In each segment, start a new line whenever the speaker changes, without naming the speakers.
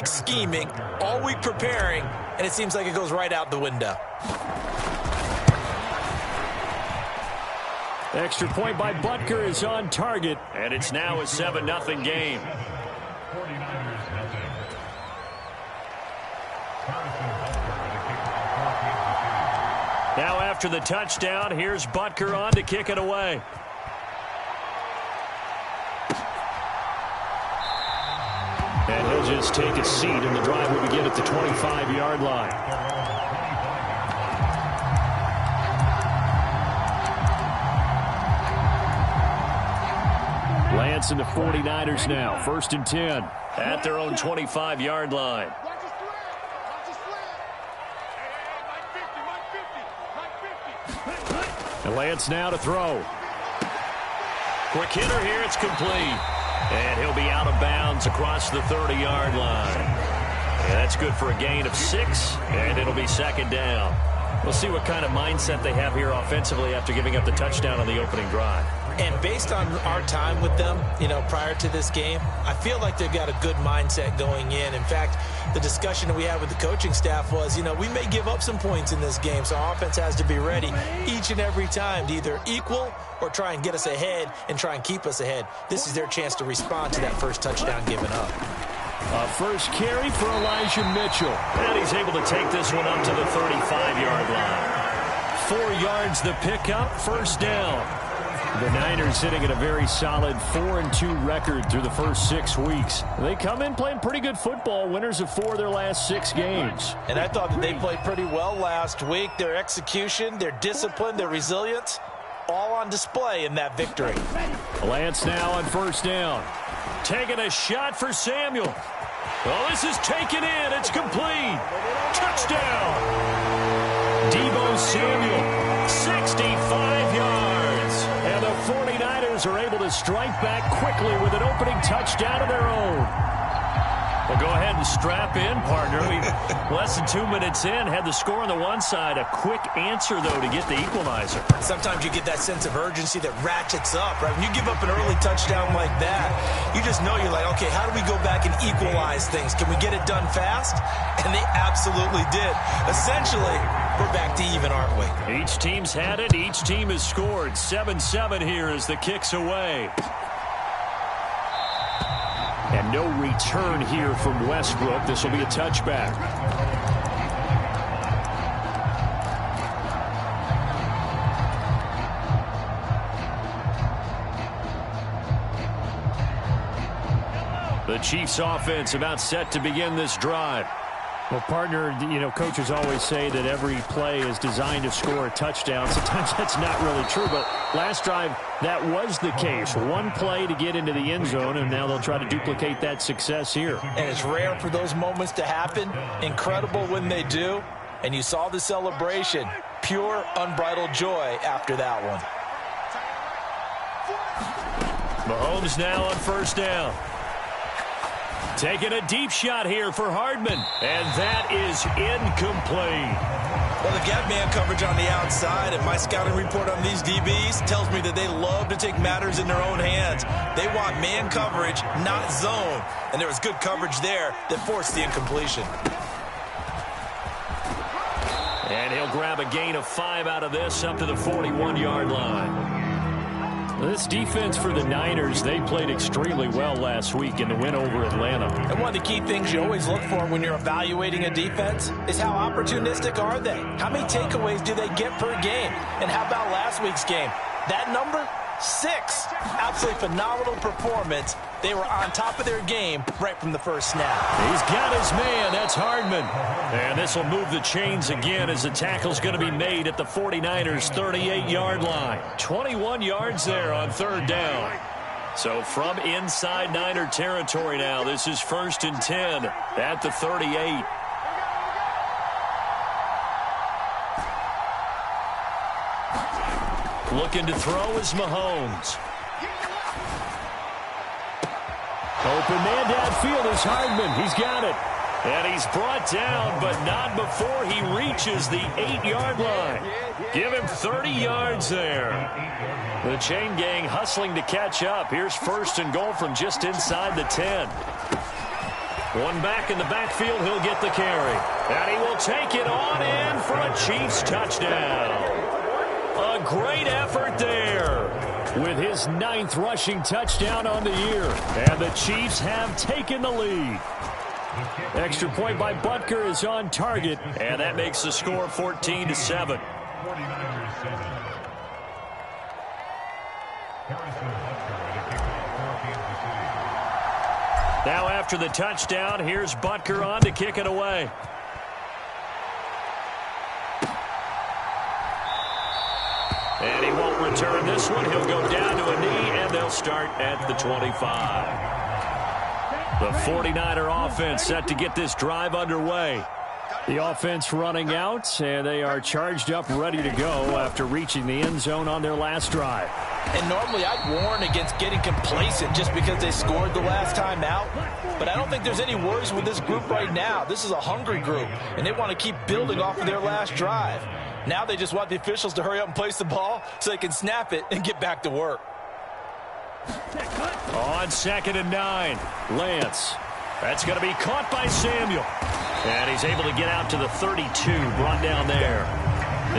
scheming, all week preparing, and it seems like it goes right out the window.
Extra point by Butker is on target, and it's now a 7-0 game. Now after the touchdown, here's Butker on to kick it away. And he'll just take a seat, and the drive will begin at the 25-yard line. Lance and the 49ers now, 1st and 10 at their own 25-yard line. And Lance now to throw. Quick hitter here, it's complete. And he'll be out of bounds across the 30-yard line. Yeah, that's good for a gain of 6, and it'll be 2nd down. We'll see what kind of mindset they have here offensively after giving up the touchdown on the opening drive.
And based on our time with them, prior to this game, I feel like they've got a good mindset going in. In fact, the discussion that we had with the coaching staff was, we may give up some points in this game, so our offense has to be ready each and every time to either equal or try and get us ahead and try and keep us ahead. This is their chance to respond to that first touchdown given up.
A first carry for Elijah Mitchell. And he's able to take this one up to the 35-yard line. 4 yards the pickup, 1st down. The Niners sitting at a very solid 4-2 record through the first 6 weeks. They come in playing pretty good football, winners of 4 of their last 6 games.
And I thought that they played pretty well last week. Their execution, their discipline, their resilience, all on display in that victory.
Lance now on 1st down. Taking a shot for Samuel. Well, this is taken in. It's complete. Touchdown. Deebo Samuel, 65 yards. And the 49ers are able to strike back quickly with an opening touchdown of their own. Well, go ahead and strap in, partner. We less than 2 minutes in, had the score on the one side. A quick answer, though, to get the equalizer.
Sometimes you get that sense of urgency that ratchets up, right? When you give up an early touchdown like that, you just know you're like, okay, how do we go back and equalize things? Can we get it done fast? And they absolutely did. Essentially, we're back to even, aren't we?
Each team's had it. Each team has scored. 7-7 here as the kick's away. And no return here from Westbrook. This will be a touchback. The Chiefs offense about set to begin this drive. Well, partner, coaches always say that every play is designed to score a touchdown. Sometimes that's not really true, but last drive, that was the case. One play to get into the end zone, and now they'll try to duplicate that success here.
And it's rare for those moments to happen. Incredible when they do. And you saw the celebration. Pure, unbridled joy after that one.
Mahomes now on 1st down. Taking a deep shot here for Hardman. And that is incomplete.
Well, the gap man coverage on the outside, and my scouting report on these DBs tells me that they love to take matters in their own hands. They want man coverage, not zone. And there was good coverage there that forced the incompletion.
And he'll grab a gain of 5 out of this up to the 41-yard line. This defense for the Niners, they played extremely well last week in the win over Atlanta.
And one of the key things you always look for when you're evaluating a defense is how opportunistic are they? How many takeaways do they get per game? And how about last week's game? That number? 6. Absolutely phenomenal performance. They were on top of their game right from the first snap.
He's got his man. That's Hardman. And this will move the chains again as the tackle's going to be made at the 49ers' 38-yard line. 21 yards there on 3rd down. So from inside Niner territory now, this is 1st and 10 at the 38. Looking to throw is Mahomes. Open man downfield is Hardman. He's got it. And he's brought down, but not before he reaches the 8-yard line. Give him 30 yards there. The chain gang hustling to catch up. Here's 1st and goal from just inside the 10. One back in the backfield, he'll get the carry. And he will take it on in for a Chiefs touchdown. A great effort there with his 9th rushing touchdown on the year. And the Chiefs have taken the lead. Extra point by Butker is on target, and that makes the score 14-7. Now after the touchdown, here's Butker on to kick it away. And he won't return this one. He'll go down to a knee, and they'll start at the 25. The 49er offense set to get this drive underway. The offense running out, and they are charged up, ready to go after reaching the end zone on their last drive.
And normally I'd warn against getting complacent just because they scored the last time out. But I don't think there's any worries with this group right now. This is a hungry group, and they want to keep building off of their last drive. Now they just want the officials to hurry up and place the ball so they can snap it and get back to work.
On 2nd and 9, Lance. That's going to be caught by Samuel. And he's able to get out to the 32, brought down there.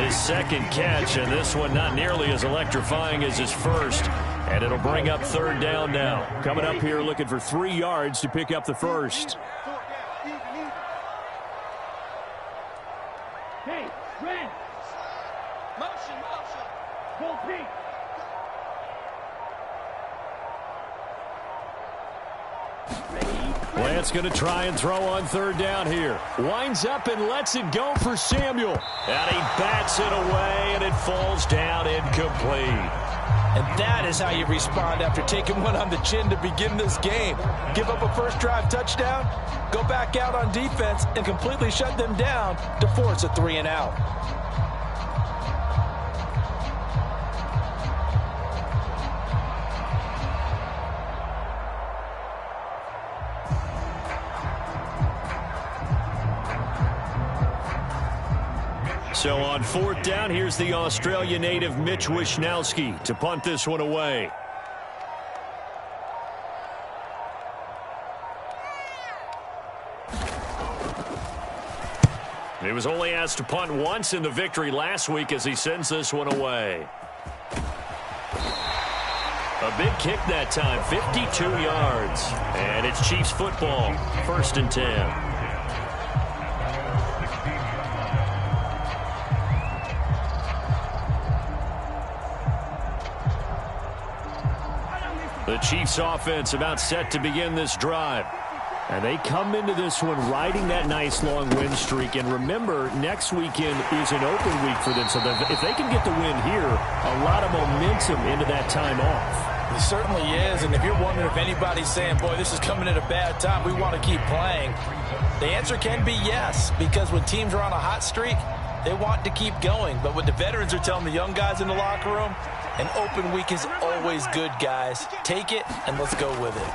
His 2nd catch, and this one not nearly as electrifying as his first. And it'll bring up 3rd down now. Coming up here looking for 3 yards to pick up the first.
Hey, Red. Motion. Full peak.
Lance going to try and throw on 3rd down here. Winds up and lets it go for Samuel. And he bats it away, and it falls down incomplete.
And that is how you respond after taking one on the chin to begin this game. Give up a first drive touchdown, go back out on defense, and completely shut them down to force a 3-and-out.
So on 4th down, here's the Australia native Mitch Wishnowsky to punt this one away. He was only asked to punt once in the victory last week as he sends this one away. A big kick that time, 52 yards. And it's Chiefs football, 1st and 10. The Chiefs offense about set to begin this drive. And they come into this one riding that nice long win streak. And remember, next weekend is an open week for them. So if they can get the win here, a lot of momentum into that time off.
It certainly is. And if you're wondering if anybody's saying, boy, this is coming at a bad time, we want to keep playing, the answer can be yes. Because when teams are on a hot streak, they want to keep going. But what the veterans are telling the young guys in the locker room, an open week is always good, guys. Take it, and let's go with it.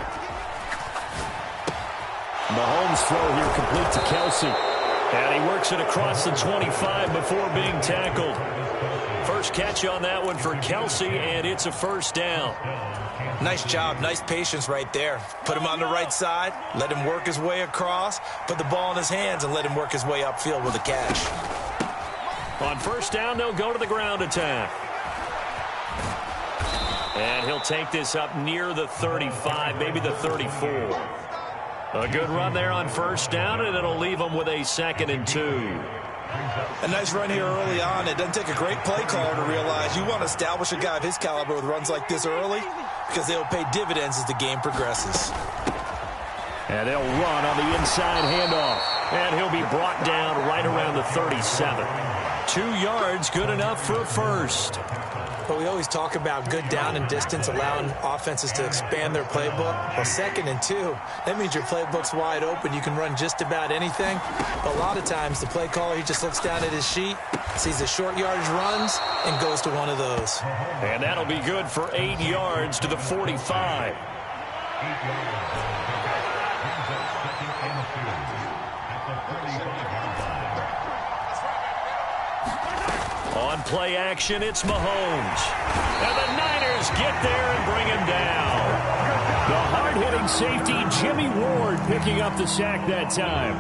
Mahomes' throw here complete to Kelsey. And he works it across the 25 before being tackled. First catch on that one for Kelsey, and it's a 1st down.
Nice job, nice patience right there. Put him on the right side, let him work his way across, put the ball in his hands, and let him work his way upfield with a catch.
On 1st down, they'll go to the ground attack. And he'll take this up near the 35, maybe the 34. A good run there on 1st down, and it'll leave them with a 2nd and 2.
A nice run here early on. It doesn't take a great play caller to realize you want to establish a guy of his caliber with runs like this early because they'll pay dividends as the game progresses.
And they'll run on the inside handoff. And he'll be brought down right around the 37. 2 yards, good enough for a first.
But we always talk about good down and distance, allowing offenses to expand their playbook. Well, 2nd and 2, that means your playbook's wide open. You can run just about anything. But a lot of times, the play caller, he just looks down at his sheet, sees the short yardage runs, and goes to one of those.
And that'll be good for 8 yards to the 45. On play action, it's Mahomes. And the Niners get there and bring him down. The hard Hard-hitting safety Jimmy Ward picking up the sack that time.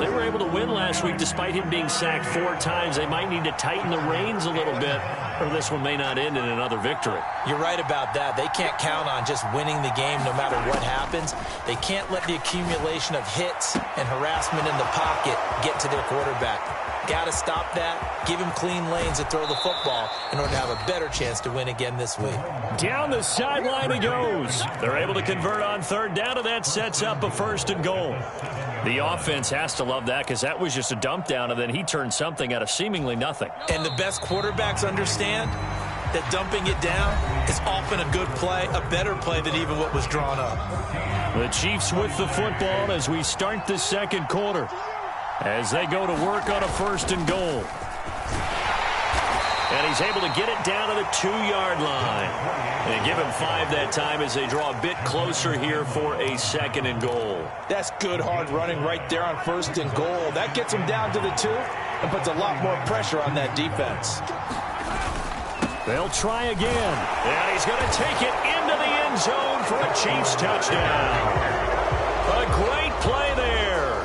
They were able to win last week despite him being sacked 4 times. They might need to tighten the reins a little bit, or this one may not end in another victory.
You're right about that. They can't count on just winning the game no matter what happens. They can't let the accumulation of hits and harassment in the pocket get to their quarterback. Got to stop that. Give him clean lanes to throw the football in order to have a better chance to win again this week.
Down the sideline he goes. They're able to convert on 3rd down, and that sets up a 1st and goal. The offense has to love that because that was just a dump down, and then he turned something out of seemingly nothing.
And the best quarterbacks understand that dumping it down is often a good play, a better play than even what was drawn up.
The Chiefs with the football as we start the 2nd quarter, as they go to work on a 1st and goal. And he's able to get it down to the 2-yard line. And give him 5 that time as they draw a bit closer here for a 2nd and goal.
That's good hard running right there on 1st and goal. That gets him down to the 2 and puts a lot more pressure on that defense.
They'll try again. And he's going to take it into the end zone for a Chiefs touchdown. A great play there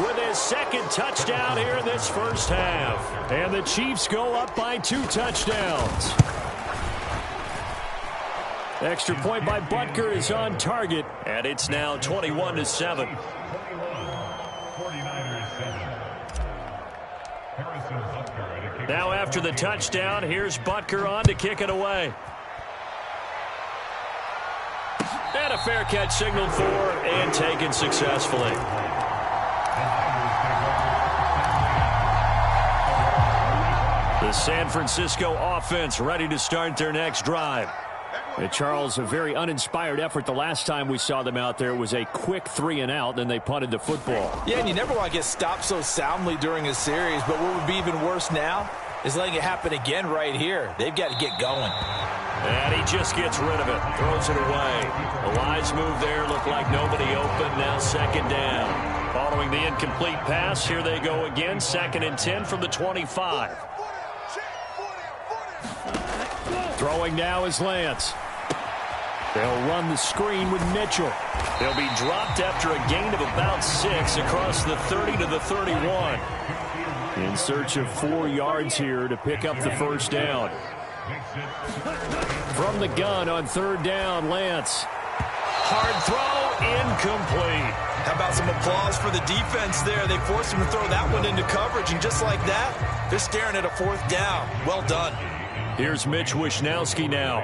with his 2nd touchdown here in this 1st half. And the Chiefs go up by 2 touchdowns. Extra point by Butker is on target, and it's now 21-7. Now after the touchdown, here's Butker on to kick it away. And a fair catch signaled for and taken successfully. The San Francisco offense ready to start their next drive. And Charles, a very uninspired effort the last time we saw them out there. It was a quick 3 and out, then they punted the football.
Yeah, and you never want to get stopped so soundly during a series, but what would be even worse now is letting it happen again right here. They've got to get going.
And he just gets rid of it, throws it away. A wise move there, looked like nobody open, now 2nd down. Following the incomplete pass, here they go again, 2nd and 10 from the 25. Throwing now is Lance. They'll run the screen with Mitchell. They'll be dropped after a gain of about 6 across the 30 to the 31. In search of 4 yards here to pick up the 1st down. From the gun on 3rd down, Lance. Hard throw, incomplete.
How about some applause for the defense there? They forced him to throw that one into coverage, and just like that, they're staring at a 4th down. Well done.
Here's Mitch Wishnowski now.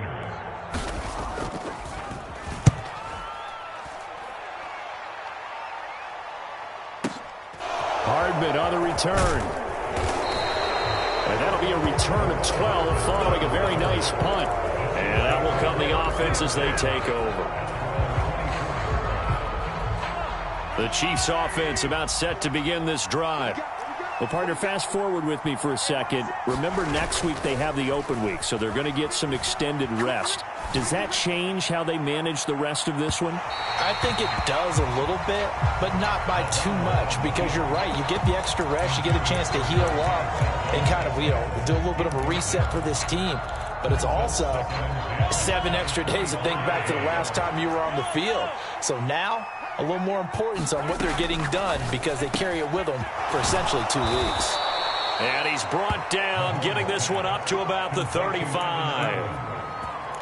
Hardman on the return. And that'll be a return of 12 following a very nice punt. And that will come the offense as they take over. The Chiefs offense about set to begin this drive. Well, partner, fast forward with me for a second. Remember, next week they have the open week, so they're going to get some extended rest. Does that change how they manage the rest of this one?
I think it does a little bit, but not by too much, because you're right. You get the extra rest, you get a chance to heal up and kind of, do a little bit of a reset for this team. But it's also 7 extra days to think back to the last time you were on the field. So now, a little more importance on what they're getting done because they carry it with them for essentially 2 weeks.
And he's brought down, getting this one up to about the 35.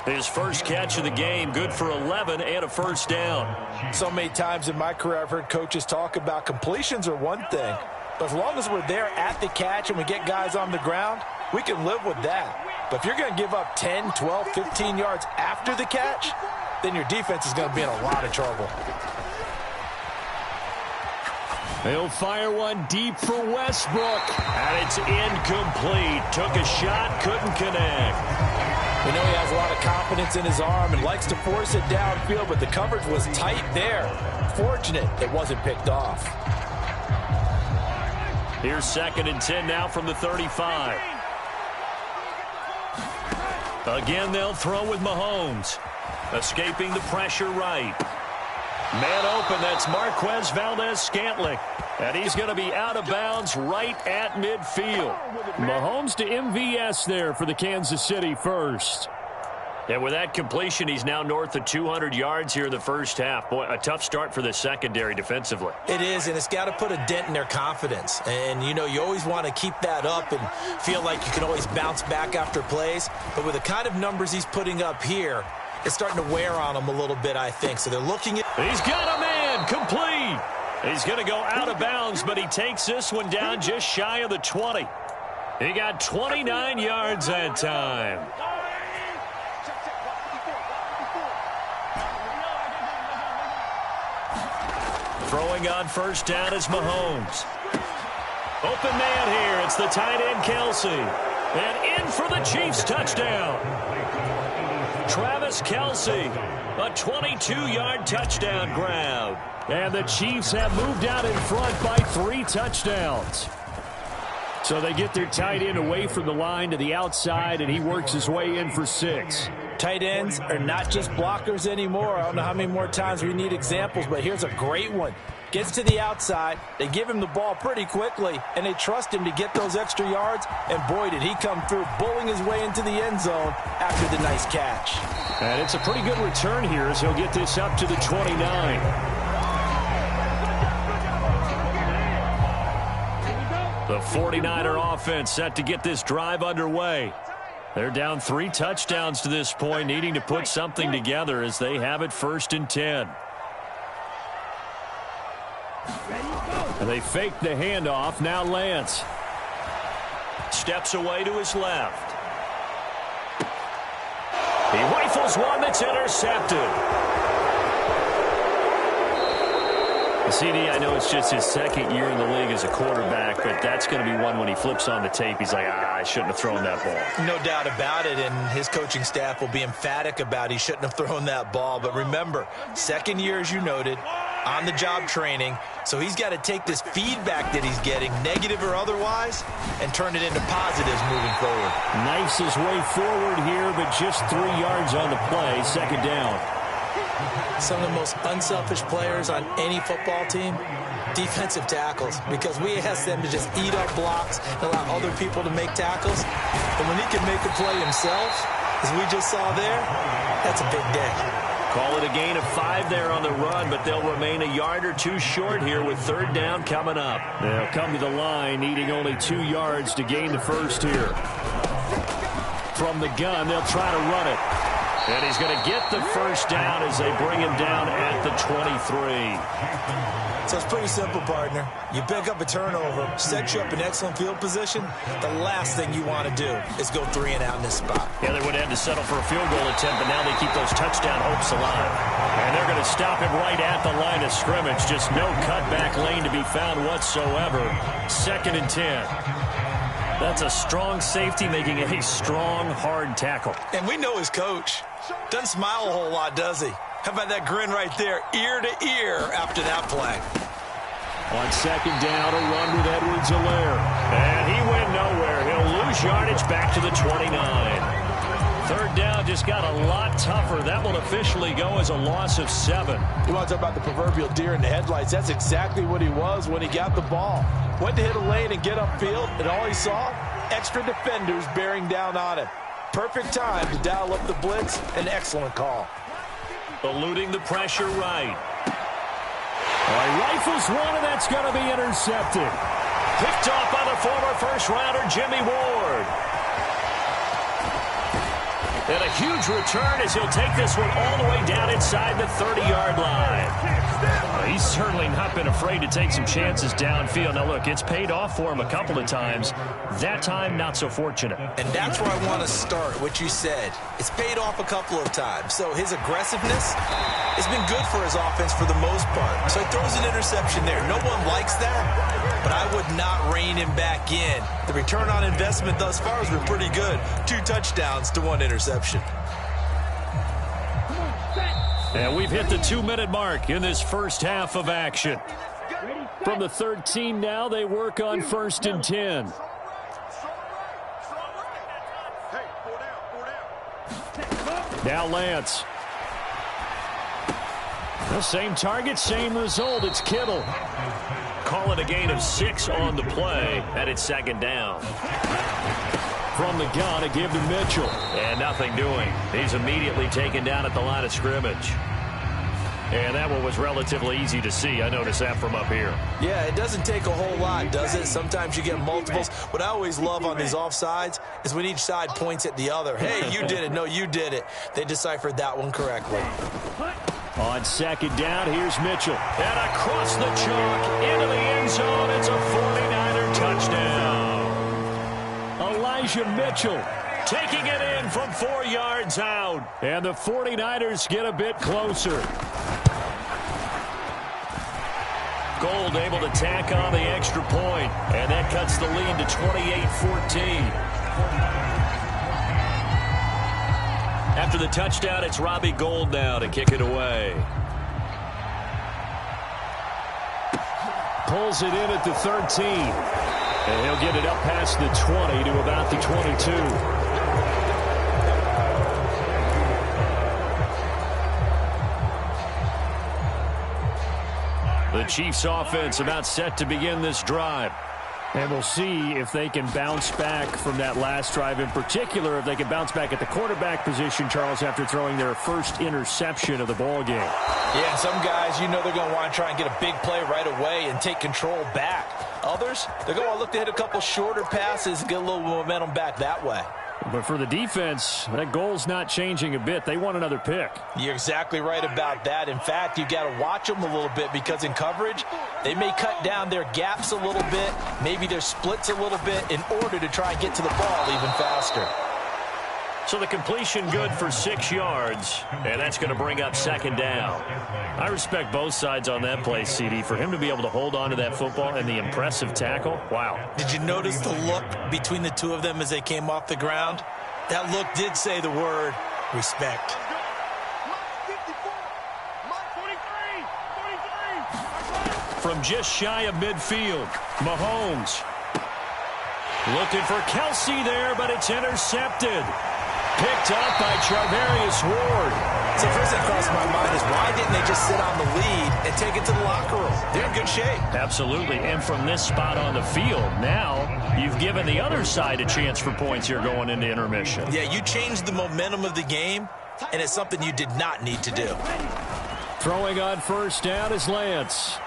His first catch of the game, good for 11 and a 1st down.
So many times in my career I've heard coaches talk about completions are one thing, but as long as we're there at the catch and we get guys on the ground, we can live with that. But if you're going to give up 10, 12, 15 yards after the catch, then your defense is going to be in a lot of trouble.
They'll fire one deep for Westbrook. And it's incomplete. Took a shot, couldn't connect.
We know he has a lot of confidence in his arm and likes to force it downfield, but the coverage was tight there. Fortunate it wasn't picked off.
Here's 2nd and 10 now from the 35. Again, they'll throw with Mahomes. Escaping the pressure right. Man open, that's Marquez Valdes-Scantling. And he's going to be out of bounds right at midfield. Mahomes to MVS there for the Kansas City first. And with that completion, he's now north of 200 yards here in the first half. Boy, a tough start for the secondary defensively.
It is, and it's got to put a dent in their confidence. And, you know, you always want to keep that up and feel like you can always bounce back after plays. But with the kind of numbers he's putting up here, it's starting to wear on them a little bit, I think. So they're looking at...
He's got a man complete. He's going to go out of bounds, but he takes this one down just shy of the 20. He got 29 yards that time. Throwing on first down is Mahomes. Open man here. It's the tight end, Kelce. And in for the Chiefs touchdown. Travis Kelce, a 22-yard touchdown grab. And the Chiefs have moved out in front by 3 touchdowns. So they get their tight end away from the line to the outside, and he works his way in for 6.
Tight ends are not just blockers anymore. I don't know how many more times we need examples, but here's a great one. Gets to the outside, they give him the ball pretty quickly, and they trust him to get those extra yards, and boy, did he come through, bowling his way into the end zone after the nice catch.
And it's a pretty good return here as he'll get this up to the 29. The 49er offense set to get this drive underway. They're down 3 touchdowns to this point, needing to put something together as they have it 1st and 10. And they fake the handoff. Now Lance steps away to his left. He rifles one that's intercepted. CD, I know it's just his 2nd year in the league as a quarterback, but that's going to be one when he flips on the tape. He's like, I shouldn't have thrown that ball.
No doubt about it, and his coaching staff will be emphatic about he shouldn't have thrown that ball. But remember, 2nd year, as you noted, on-the-job training, so he's got to take this feedback that he's getting, negative or otherwise, and turn it into positives moving forward.
Knifes his way forward here, but just 3 yards on the play, 2nd down.
Some of the most unselfish players on any football team, defensive tackles, because we ask them to just eat up blocks and allow other people to make tackles. And when he can make a play himself, as we just saw there, that's a big day.
Call it a gain of 5 there on the run, but they'll remain a yard or 2 short here with 3rd down coming up. They'll come to the line, needing only 2 yards to gain the first here. From the gun, they'll try to run it. And he's going to get the 1st down as they bring him down at the 23.
So it's pretty simple, partner. You pick up a turnover, set you up in excellent field position. The last thing you want to do is go 3 and out in this spot.
Yeah, they would have had to settle for a field goal attempt, but now they keep those touchdown hopes alive. And they're going to stop him right at the line of scrimmage. Just no cutback lane to be found whatsoever. 2nd and 10. That's a strong safety making a strong, hard tackle.
And we know his coach. Doesn't smile a whole lot, does he? How about that grin right there, ear to ear after that play?
On 2nd down, a run with Edwards-Helaire. And he went nowhere. He'll lose yardage back to the 29. 3rd down just got a lot tougher. That will officially go as a loss of 7.
You want to talk about the proverbial deer in the headlights. That's exactly what he was when he got the ball. Went to hit a lane and get upfield, and all he saw, extra defenders bearing down on him. Perfect time to dial up the blitz. An excellent call.
Eluding the pressure right. All right, rifles one, and that's going to be intercepted. Picked off by the former first-rounder Jimmy Ward. And a huge return as he'll take this one all the way down inside the 30-yard line. He's certainly not been afraid to take some chances downfield. Now, look, it's paid off for him a couple of times. That time, not so fortunate.
And that's where I want to start, what you said. It's paid off a couple of times. So his aggressiveness has been good for his offense for the most part. So he throws an interception there. No one likes that, but I would not rein him back in. The return on investment thus far has been pretty good. 2 touchdowns to 1 interception.
And we've hit the 2-minute mark in this first half of action. From the 13 now, they work on 1st and 10. Now Lance. The same target, same result. It's Kittle. Call it a gain of 6 on the play, and it's 2nd down. from the gun to give to Mitchell.
And nothing doing. He's immediately taken down at the line of scrimmage.
And that one was relatively easy to see. I noticed that from up here.
Yeah, it doesn't take a whole lot, does it? Sometimes you get multiples. What I always love on these offsides is when each side points at the other. Hey, you did it. No, you did it. They deciphered that one correctly.
On second down, here's Mitchell. And across the chalk into the end zone. It's a 49er touchdown. Elijah Mitchell taking it in from 4 yards out. And the 49ers get a bit closer. Gould able to tack on the extra point. And that cuts the lead to 28-14. After the touchdown, it's Robbie Gould now to kick it away. Pulls it in at the 13. And he'll get it up past the 20 to about the 22. The Chiefs offense about set to begin this drive. And we'll see if they can bounce back from that last drive. In particular, if they can bounce back at the quarterback position, Charles, after throwing their first interception of the ball game.
Yeah, some guys, you know they're going to want to try and get a big play right away and take control back. Others, they're going to look to hit a couple shorter passes and get a little momentum back that way.
But for the defense, that goal's not changing a bit. They want another pick.
You're exactly right about that. In fact, you got to watch them a little bit because in coverage, they may cut down their gaps a little bit, maybe their splits a little bit in order to try and get to the ball even faster.
So the completion good for 6 yards, and that's going to bring up second down. I respect both sides on that play, CD. For him to be able to hold on to that football and the impressive tackle, wow.
Did you notice the look between the two of them as they came off the ground? That look did say the word respect.
From just shy of midfield, Mahomes looking for Kelsey there, but it's intercepted. Picked up by Charvarius Ward.
So first thing crossed my mind is why didn't they just sit on the lead and take it to the locker room? They're in good shape.
Absolutely, and from this spot on the field, now you've given the other side a chance for points here going into intermission.
Yeah, you changed the momentum of the game, and it's something you did not need to do.
Throwing on first down is Lance.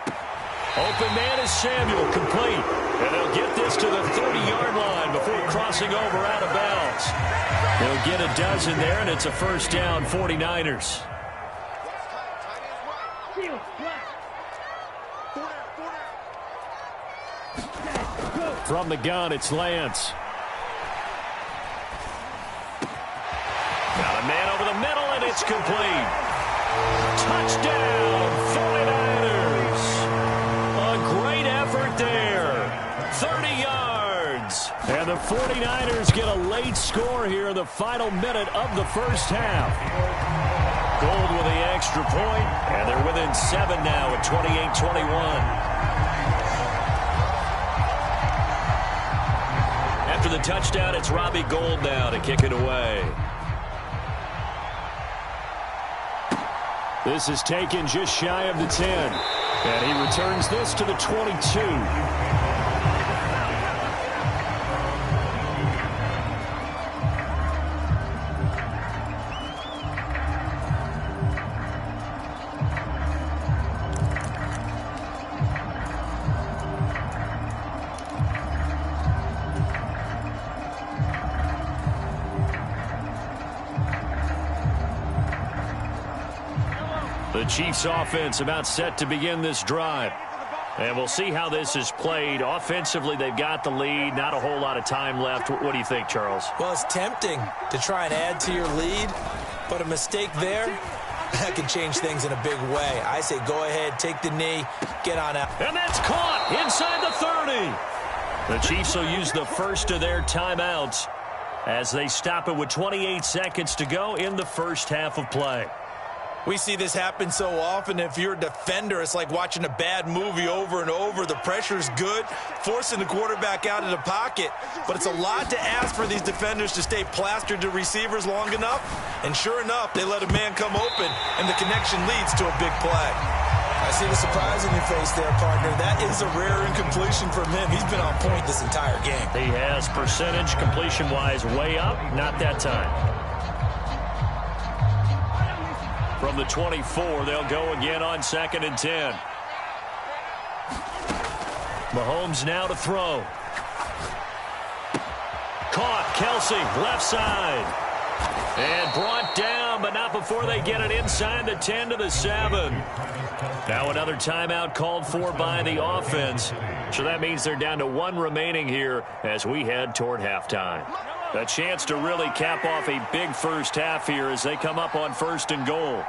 Open man is Samuel, complete. And they'll get this to the 30-yard line before crossing over out of bounds. They'll get a dozen there, and it's a first down, 49ers. From the gun, it's Lance. Got a man over the middle, and it's complete. Touchdown, 49ers. A great effort there. 30 yards. And the 49ers get a late score here in the final minute of the first half. Gould with the extra point, and they're within 7 now at 28-21. After the touchdown, it's Robbie Gould now to kick it away. This is taken just shy of the 10. And he returns this to the 22. The Chiefs offense about set to begin this drive. And we'll see how this is played. Offensively, they've got the lead. Not a whole lot of time left. What do you think, Charles?
Well, it's tempting to try and add to your lead, but a mistake there, that can change things in a big way. I say go ahead, take the knee, get on out.
And that's caught inside the 30. The Chiefs will use the first of their timeouts as they stop it with 28 seconds to go in the first half of play.
We see this happen so often. If you're a defender, it's like watching a bad movie over and over. The pressure's good, forcing the quarterback out of the pocket. But it's a lot to ask for these defenders to stay plastered to receivers long enough. And sure enough, they let a man come open, and the connection leads to a big play. I see the surprise in your face there, partner. That is a rare incompletion from him. He's been on point this entire game.
He has percentage completion-wise way up. Not that time. From the 24, they'll go again on 2nd and 10. Mahomes now to throw. Caught. Kelsey, left side. And brought down, but not before they get it inside the 10 to the 7. Now another timeout called for by the offense. So that means they're down to 1 remaining here as we head toward halftime. A chance to really cap off a big first half here as they come up on 1st and goal.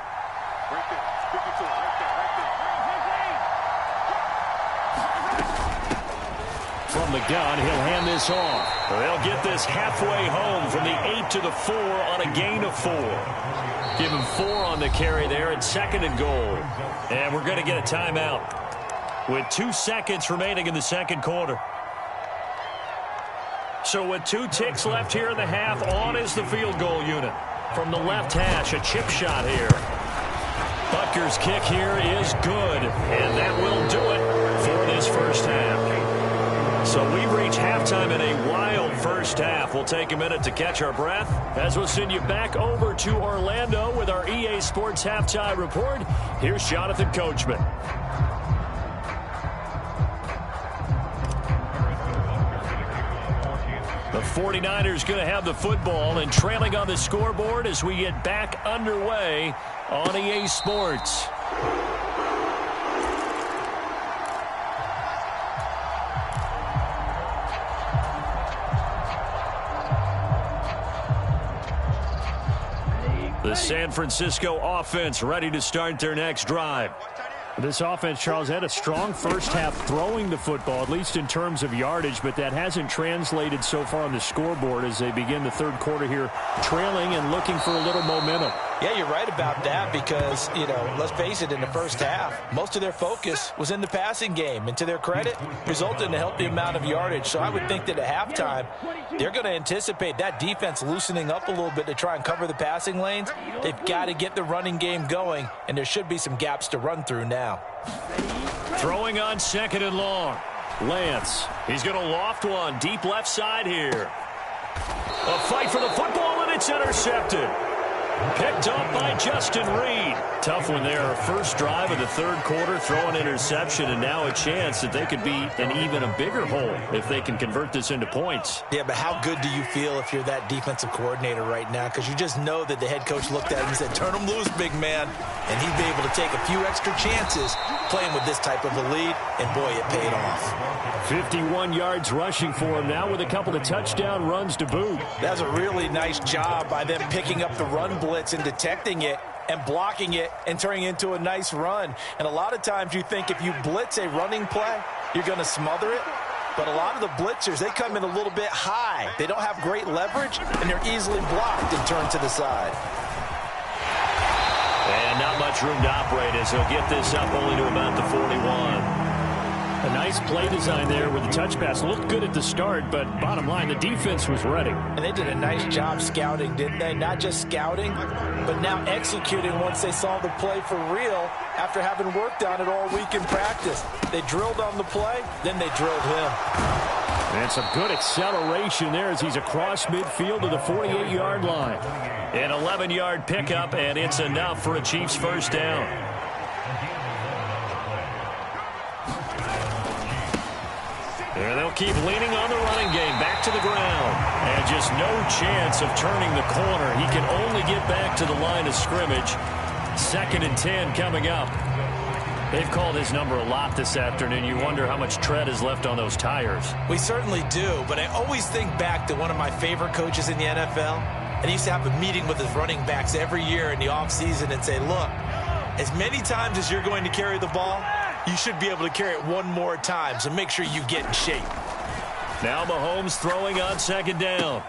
From the gun, he'll hand this off. They'll get this halfway home from the 8 to the 4 on a gain of 4. Give him 4 on the carry there at 2nd and goal. And we're going to get a timeout with 2 seconds remaining in the 2nd quarter. So with 2 ticks left here in the half, on is the field goal unit. From the left hash, a chip shot here. Butker's kick here is good, and that will do it for this first half. So we reach halftime in a wild first half. We'll take a minute to catch our breath as we'll send you back over to Orlando with our EA Sports Halftime Report. Here's Jonathan Coachman. The 49ers going to have the football and trailing on the scoreboard as we get back underway on EA Sports. The San Francisco offense ready to start their next drive. This offense, Charles, had a strong first half throwing the football, at least in terms of yardage, but that hasn't translated so far on the scoreboard as they begin the 3rd quarter here, trailing and looking for a little momentum.
Yeah, you're right about that because, let's face it, in the first half, most of their focus was in the passing game. And to their credit, resulted in a healthy amount of yardage. So I would think that at halftime, they're going to anticipate that defense loosening up a little bit to try and cover the passing lanes. They've got to get the running game going, and there should be some gaps to run through now.
Throwing on 2nd and long. Lance, he's going to loft one deep left side here. A fight for the football, and it's intercepted. Picked up by Justin Reed. Tough one there. First drive of the 3rd quarter, throw an interception, and now a chance that they could be in even a bigger hole if they can convert this into points.
Yeah, but how good do you feel if you're that defensive coordinator right now? Because you just know that the head coach looked at him and said, turn him loose, big man. And he'd be able to take a few extra chances playing with this type of a lead, and boy, it paid off.
51 yards rushing for him now with a couple of touchdown runs to boot.
That was a really nice job by them picking up the run blitz and detecting it and blocking it and turning it into a nice run. And a lot of times you think if you blitz a running play, you're going to smother it. But a lot of the blitzers, they come in a little bit high. They don't have great leverage, and they're easily blocked and turned to the side.
And not much room to operate as he'll get this up only to about the 41. A nice play design there with the touch pass. Looked good at the start, but bottom line, the defense was ready.
And they did a nice job scouting, didn't they? Not just scouting, but now executing once they saw the play for real after having worked on it all week in practice. They drilled on the play, then they drilled him.
And some good acceleration there as he's across midfield to the 48-yard line. An 11-yard pickup, and it's enough for a Chiefs first down. And they'll keep leaning on the running game back to the ground. And just no chance of turning the corner. He can only get back to the line of scrimmage. 2nd and 10 coming up. They've called his number a lot this afternoon. You wonder how much tread is left on those tires.
We certainly do, but I always think back to one of my favorite coaches in the NFL. And he used to have a meeting with his running backs every year in the offseason and say, look, as many times as you're going to carry the ball, you should be able to carry it one more time, so make sure you get in shape.
Now Mahomes throwing on 2nd down.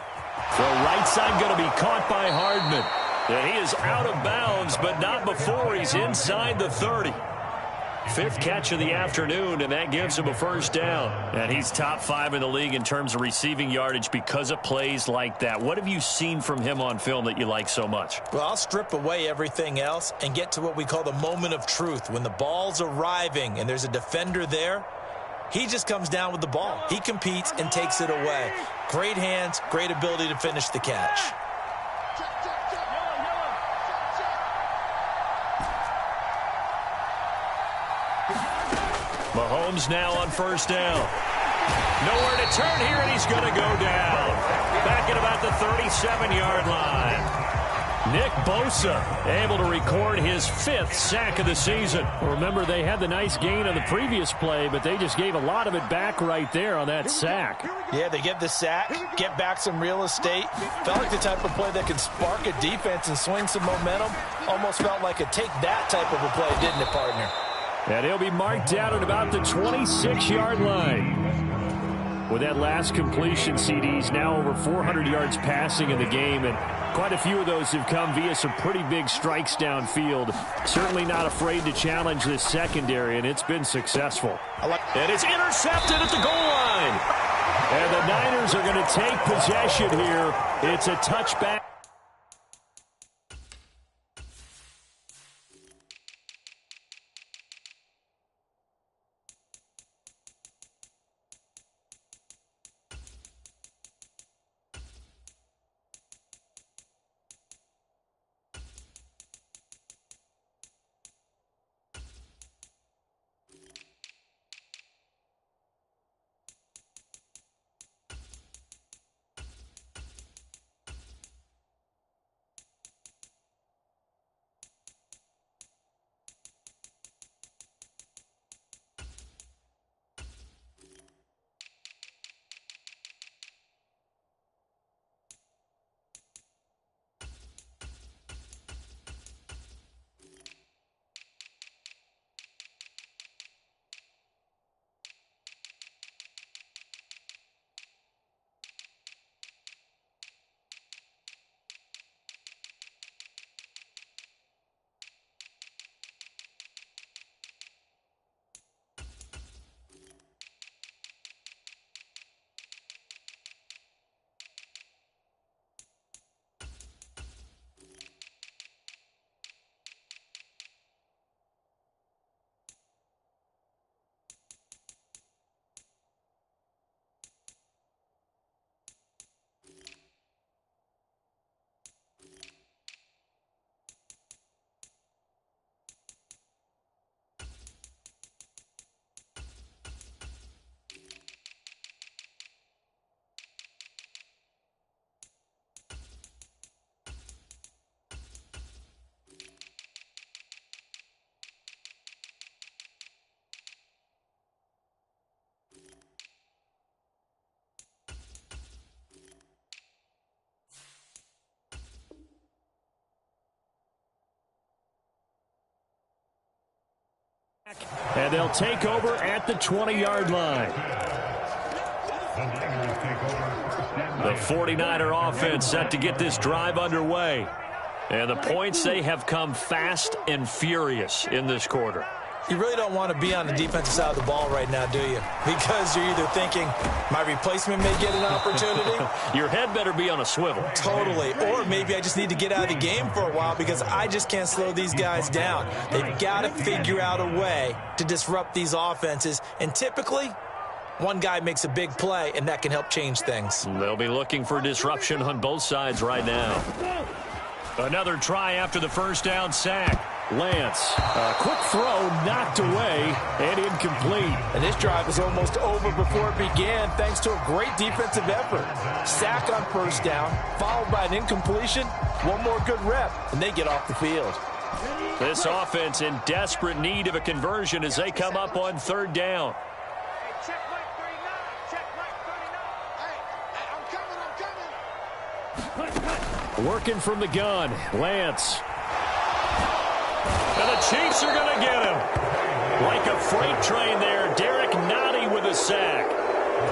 Throw right side going to be caught by Hardman. And he is out of bounds, but not before he's inside the 30. Fifth catch of the afternoon, and that gives him a first down. And he's top 5 in the league in terms of receiving yardage because of plays like that. What have you seen from him on film that you like so much?
Well, I'll strip away everything else and get to what we call the moment of truth. When the ball's arriving and there's a defender there, he just comes down with the ball. He competes and takes it away. Great hands, great ability to finish the catch.
Mahomes now on first down. Nowhere to turn here, and he's going to go down. Back at about the 37-yard line. Nick Bosa able to record his 5th sack of the season.
Remember, they had the nice gain on the previous play, but they just gave a lot of it back right there on that sack.
Yeah, they get the sack, get back some real estate. Felt like the type of play that can spark a defense and swing some momentum. Almost felt like a take-that type of a play, didn't it, partner?
And he'll be marked down at about the 26-yard line. With that last completion, CD's now over 400 yards passing in the game, and quite a few of those have come via some pretty big strikes downfield. Certainly not afraid to challenge this secondary, and it's been successful.
And it's intercepted at the goal line.
And the Niners are going to take possession here. It's a touchback. And they'll take over at the 20-yard line.
The 49er offense set to get this drive underway. And the points, they have come fast and furious in this quarter.
You really don't want to be on the defensive side of the ball right now, do you? Because you're either thinking, my replacement may get an opportunity.
Your head better be on a swivel.
Totally. Or maybe I just need to get out of the game for a while because I just can't slow these guys down. They've got to figure out a way to disrupt these offenses. And typically, one guy makes a big play, and that can help change things.
They'll be looking for disruption on both sides right now. Another try after the first down sack.
Lance, a quick throw knocked away and incomplete.
And this drive was almost over before it began thanks to a great defensive effort. Sack on first down, followed by an incompletion. One more good rep, and they get off the field.
This offense in desperate need of a conversion as they come up on third down.
Check right 39. Check right 39. Hey, I'm coming.
Working from the gun, Lance.
And the Chiefs are going to get him. Like a freight train there, Derek Nottie with a sack.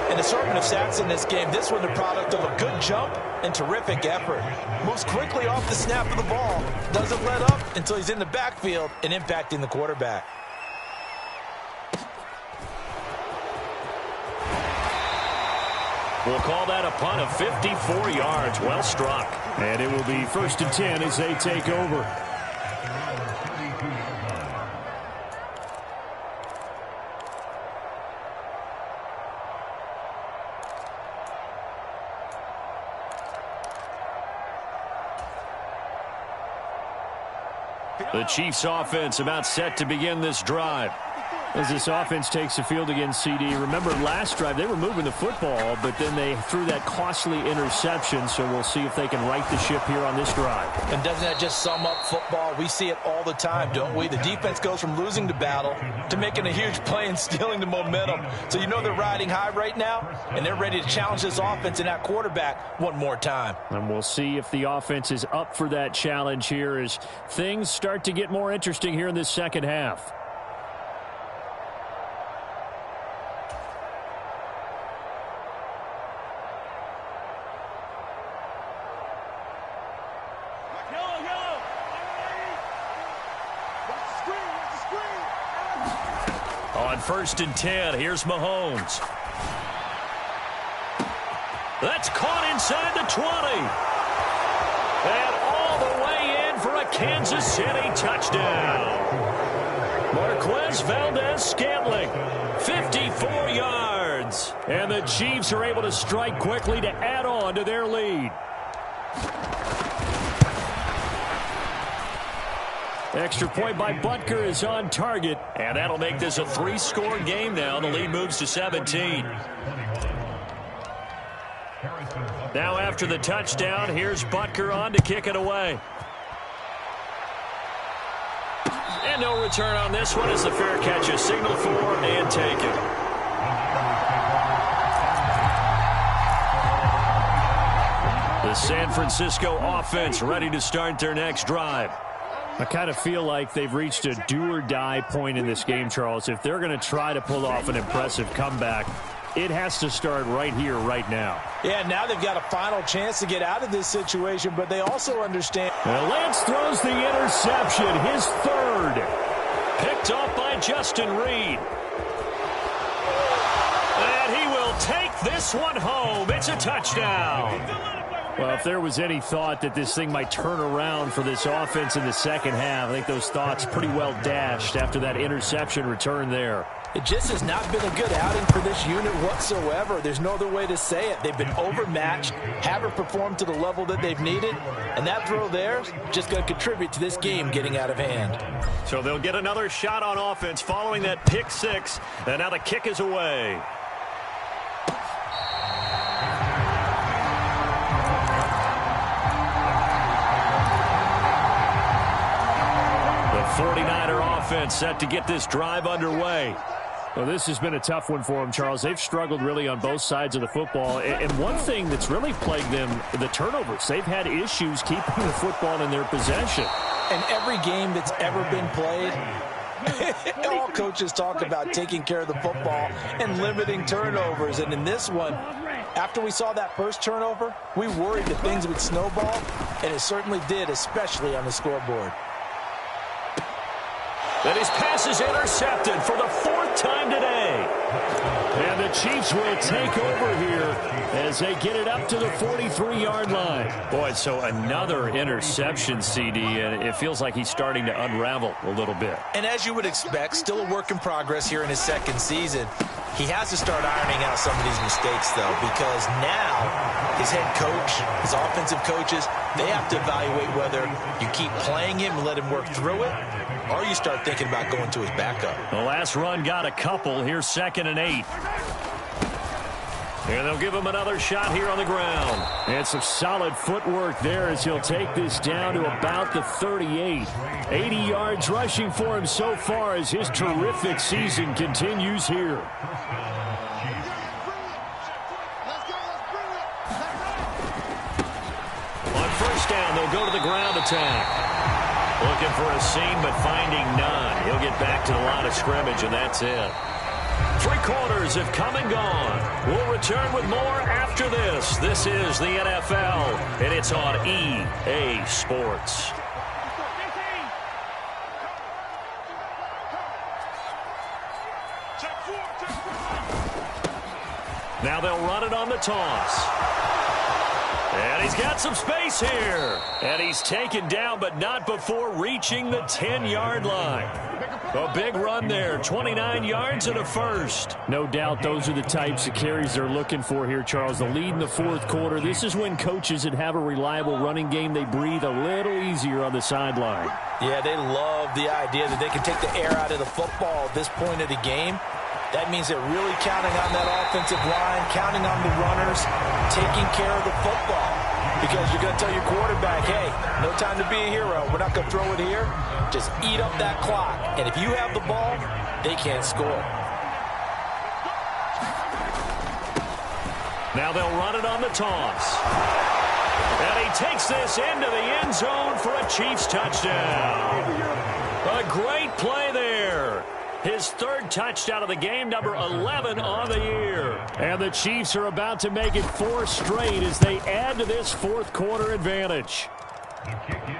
An assortment of sacks in this game. This one the product of a good jump and terrific effort. Moves quickly off the snap of the ball. Doesn't let up until he's in the backfield and impacting the quarterback.
We'll call that a punt of 54 yards. Well struck.
And it will be 1st and 10 as they take over.
The Chiefs offense about set to begin this drive.
As this offense takes the field against CD, remember last drive they were moving the football, but then they threw that costly interception, so we'll see if they can right the ship here on this drive.
And doesn't that just sum up football? We see it all the time, don't we? The defense goes from losing the battle to making a huge play and stealing the momentum. So you know they're riding high right now, and they're ready to challenge this offense and that quarterback one more time.
And we'll see if the offense is up for that challenge here as things start to get more interesting here in this second half.
On 1st and 10, here's Mahomes. That's caught inside the 20. And all the way in for a Kansas City touchdown. Marquez Valdez-Scantling, 54 yards.
And the Chiefs are able to strike quickly to add on to their lead. Extra point by Butker is on target.
And that'll make this a 3-score game now. The lead moves to 17. Now after the touchdown, here's Butker on to kick it away. And no return on this one as the fair catch is signaled for and taken. The San Francisco offense ready to start their next drive.
I kind of feel like they've reached a do-or-die point in this game, Charles. If they're going to try to pull off an impressive comeback, it has to start right here, right now.
Yeah, now they've got a final chance to get out of this situation, but they also understand.
And Lance throws the interception, his third.
Picked off by Justin Reed. And he will take this one home. It's a touchdown.
Well, if there was any thought that this thing might turn around for this offense in the second half, I think those thoughts pretty well dashed after that interception return there.
It just has not been a good outing for this unit whatsoever. There's no other way to say it. They've been overmatched, haven't performed to the level that they've needed, and that throw there just going to contribute to this game getting out of hand.
So they'll get another shot on offense following that pick six, and now the kick is away. The 49er offense set to get this drive underway.
Well, this has been a tough one for them, Charles. They've struggled really on both sides of the football. And one thing that's really plagued them, the turnovers. They've had issues keeping the football in their possession.
And every game that's ever been played, all coaches talk about taking care of the football and limiting turnovers. And in this one, after we saw that first turnover, we worried that things would snowball, and it certainly did, especially on the scoreboard.
That his pass is intercepted for the 4th time today.
And the Chiefs will take over here as they get it up to the 43-yard line.
Boy, so another interception, CD, and it feels like he's starting to unravel a little bit.
And as you would expect, still a work in progress here in his second season. He has to start ironing out some of these mistakes, though, because now his head coach, his offensive coaches, they have to evaluate whether you keep playing him and let him work through it, or you start thinking about going to his backup.
The last run got a couple. Here's 2nd and 8. And they'll give him another shot here on the ground.
And some solid footwork there as he'll take this down to about the 38. 80 yards rushing for him so far as his terrific season continues here.
On 1st down, they'll go to the ground attack. Looking for a seam, but finding none. He'll get back to the line of scrimmage, and that's it. 3 quarters have come and gone. We'll return with more after this. This is the NFL, and it's on EA Sports. Now they'll run it on the toss. And he's got some space here. And he's taken down, but not before reaching the 10-yard line. A big run there, 29 yards and a first.
No doubt those are the types of carries they're looking for here, Charles. The lead in the fourth quarter. This is when coaches that have a reliable running game, they breathe a little easier on the sideline.
Yeah, they love the idea that they can take the air out of the football at this point of the game. That means they're really counting on that offensive line, counting on the runners, taking care of the football. Because you're going to tell your quarterback, hey, no time to be a hero. We're not going to throw it here. Just eat up that clock. And if you have the ball, they can't score.
Now they'll run it on the toss. And he takes this into the end zone for a Chiefs touchdown. A great play there. His third touchdown of the game, number 11 on the year.
And the Chiefs are about to make it 4 straight as they add to this fourth quarter advantage.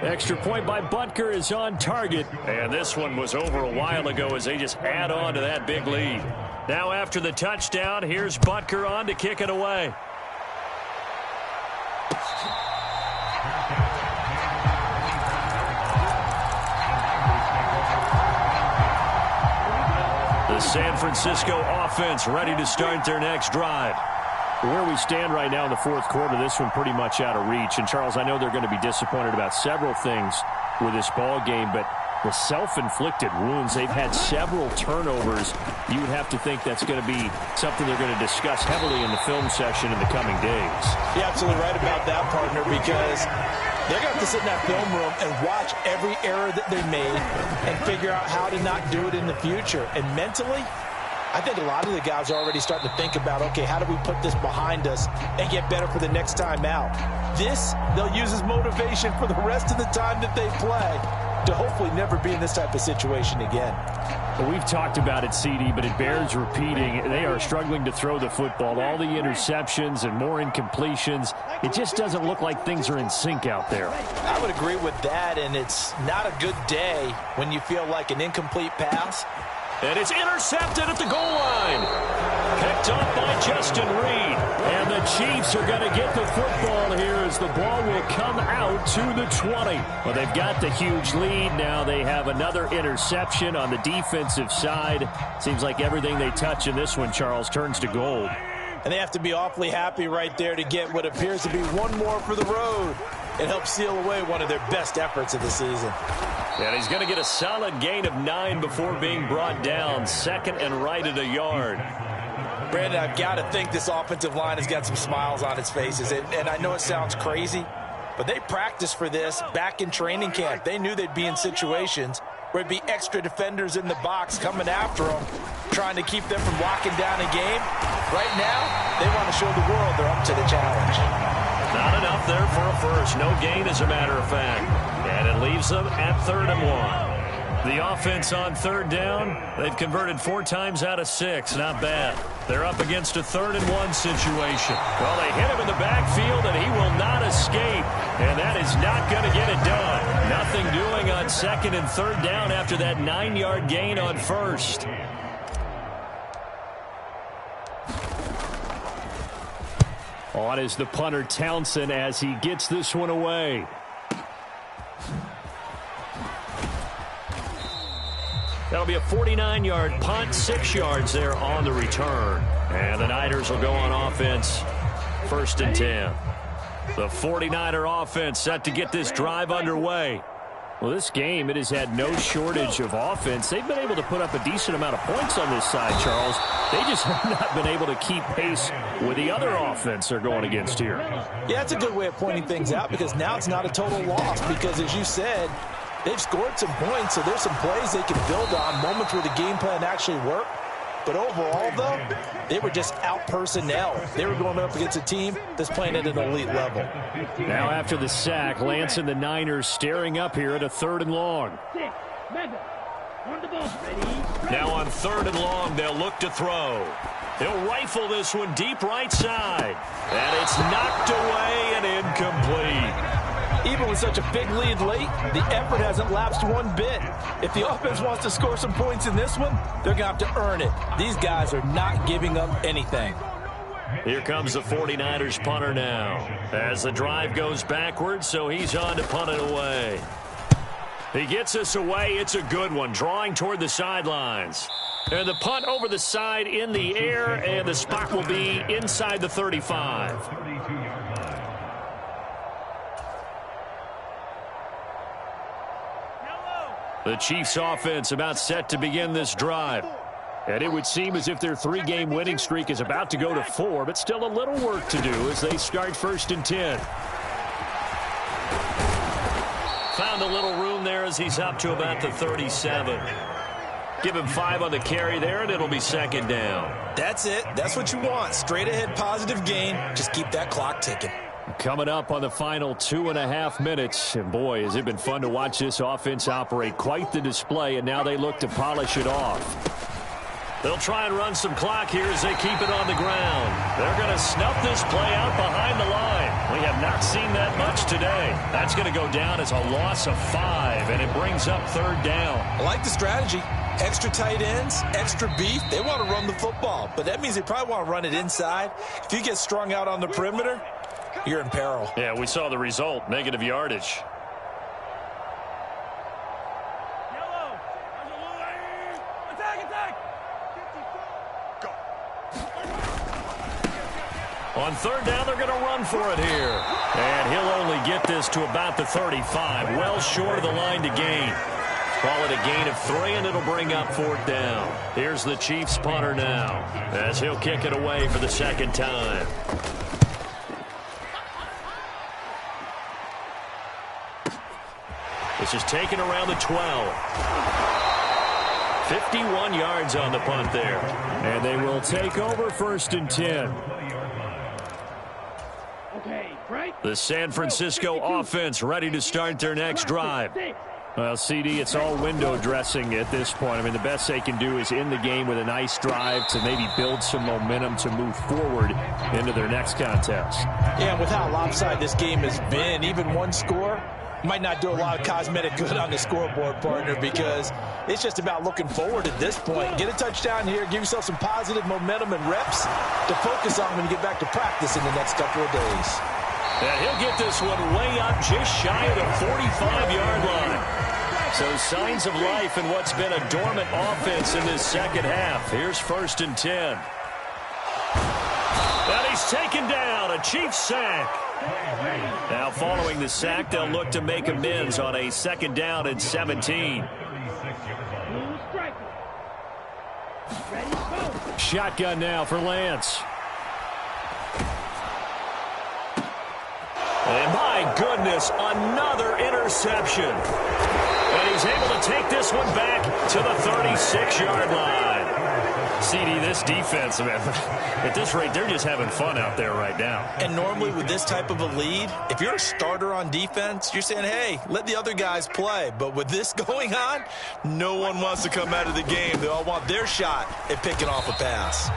Extra point by Butker is on target.
And this one was over a while ago as they just add on to that big lead. Now after the touchdown, here's Butker on to kick it away. The San Francisco offense ready to start their next drive.
Where we stand right now in the fourth quarter, this one pretty much out of reach. And, Charles, I know they're going to be disappointed about several things with this ball game, but the self-inflicted wounds, they've had several turnovers. You would have to think that's going to be something they're going to discuss heavily in the film session in the coming days.
You're absolutely right about that, partner, because they're going to have to sit in that film room and watch every error that they made and figure out how to not do it in the future. And mentally, I think a lot of the guys are already starting to think about, okay, how do we put this behind us and get better for the next time out? This, they'll use as motivation for the rest of the time that they play to hopefully never be in this type of situation again.
Well, we've talked about it, CD, but it bears repeating. They are struggling to throw the football. All the interceptions and more incompletions. It just doesn't look like things are in sync out there.
I would agree with that, and it's not a good day when you feel like an incomplete pass.
And it's intercepted at the goal line. Picked up by Justin Reed.
And the Chiefs are going to get the football here as the ball will come out to the 20. Well, they've got the huge lead. Now they have another interception on the defensive side. Seems like everything they touch in this one, Charles, turns to gold.
And they have to be awfully happy right there to get what appears to be one more for the road. It helps seal away one of their best efforts of the season.
And he's going to get a solid gain of 9 before being brought down. Second and right at a yard.
Brandon, I've got to think this offensive line has got some smiles on its faces. And I know it sounds crazy, but they practiced for this back in training camp. They knew they'd be in situations where there'd be extra defenders in the box coming after them, trying to keep them from locking down a game. Right now, they want to show the world they're up to the challenge.
Not enough there for a first. No gain, as a matter of fact. And it leaves them at 3rd and 1. The offense on 3rd down, they've converted 4 times out of 6. Not bad. They're up against a 3rd and 1 situation. Well, they hit him in the backfield, and he will not escape. And that is not going to get it done. Nothing doing on 2nd and 3rd down after that 9-yard gain on 1st.
On is the punter Townsend as he gets this one away.
That'll be a 49-yard punt, 6 yards there on the return. And the Niners will go on offense, 1st and 10. The 49er offense set to get this drive underway.
Well, this game, it has had no shortage of offense. They've been able to put up a decent amount of points on this side, Charles. They just have not been able to keep pace with the other offense they're going against here.
Yeah, that's a good way of pointing things out because now it's not a total loss because, as you said, they've scored some points, so there's some plays they can build on, moments where the game plan actually worked. But overall, though, they were just out personnel. They were going up against a team that's playing at an elite level.
Now after the sack, Lance and the Niners staring up here at a 3rd and long.
Now on 3rd and long, they'll look to throw. They'll rifle this one deep right side. And it's knocked away and incomplete.
Even with such a big lead late, the effort hasn't lapsed one bit. If the offense wants to score some points in this one, they're going to have to earn it. These guys are not giving up anything.
Here comes the 49ers punter now. As the drive goes backwards, so he's on to punt it away. He gets us away. It's a good one, drawing toward the sidelines. And the punt over the side in the air, and the spot will be inside the 35. The Chiefs offense about set to begin this drive. And it would seem as if their 3-game winning streak is about to go to 4, but still a little work to do as they start 1st and 10. Found a little room there as he's up to about the 37. Give him 5 on the carry there, and it'll be 2nd down.
That's it. That's what you want. Straight ahead positive gain. Just keep that clock ticking.
Coming up on the final 2.5 minutes. And boy, has it been fun to watch this offense operate. Quite the display, and now they look to polish it off. They'll try and run some clock here as they keep it on the ground. They're going to snuff this play out behind the line. We have not seen that much today. That's going to go down as a loss of 5, and it brings up 3rd down.
I like the strategy. Extra tight ends, extra beef. They want to run the football, but that means they probably want to run it inside. If you get strung out on the perimeter, you're in peril.
Yeah, we saw the result, negative yardage. On 3rd down, they're going to run for it here. And he'll only get this to about the 35, well short of the line to gain. Call it a gain of 3, and it'll bring up 4th down. Here's the Chiefs punter now, as he'll kick it away for the 2nd time. This is taken around the 12. 51 yards on the punt there.
And they will take over 1st and 10.
The San Francisco offense ready to start their next drive.
Well, CD, it's all window dressing at this point. I mean, the best they can do is in the game with a nice drive to maybe build some momentum to move forward into their next contest.
Yeah, and with how lopsided this game has been, even one score might not do a lot of cosmetic good on the scoreboard, partner, because it's just about looking forward at this point. Get a touchdown here, give yourself some positive momentum and reps to focus on when you get back to practice in the next couple of days.
And he'll get this one way up just shy of the 45-yard line. So signs of life in what's been a dormant offense in this 2nd half. Here's 1st and 10. And he's taken down, a Chiefs sack. Now following the sack, they'll look to make amends on a 2nd down and 17.
Shotgun now for Lance.
And my goodness, another interception. And he's able to take this one back to the 36-yard line. CD, this defense, man, at this rate, they're just having fun out there right now.
And normally with this type of a lead, if you're a starter on defense, you're saying, hey, let the other guys play. But with this going on, no one wants to come out of the game. They all want their shot at picking off a pass.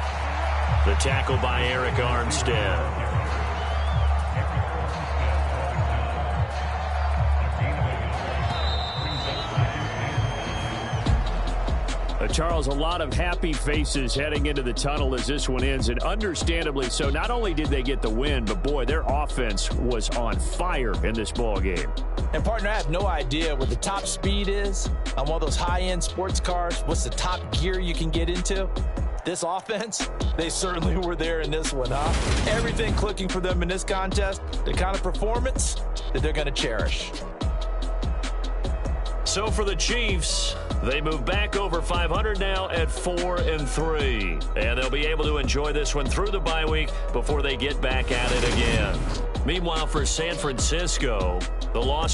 The tackle by Eric Armstead.
Charles, a lot of happy faces heading into the tunnel as this one ends, and understandably so. Not only did they get the win, but boy, their offense was on fire in this ball game.
And partner, I have no idea what the top speed is on one of those high-end sports cars. What's the top gear you can get into? This offense, they certainly were there in this one, huh? Everything clicking for them in this contest, the kind of performance that they're going to cherish.
So for the Chiefs, they move back over 500 now at 4-3. And they'll be able to enjoy this one through the bye week before they get back at it again. Meanwhile, for San Francisco, the loss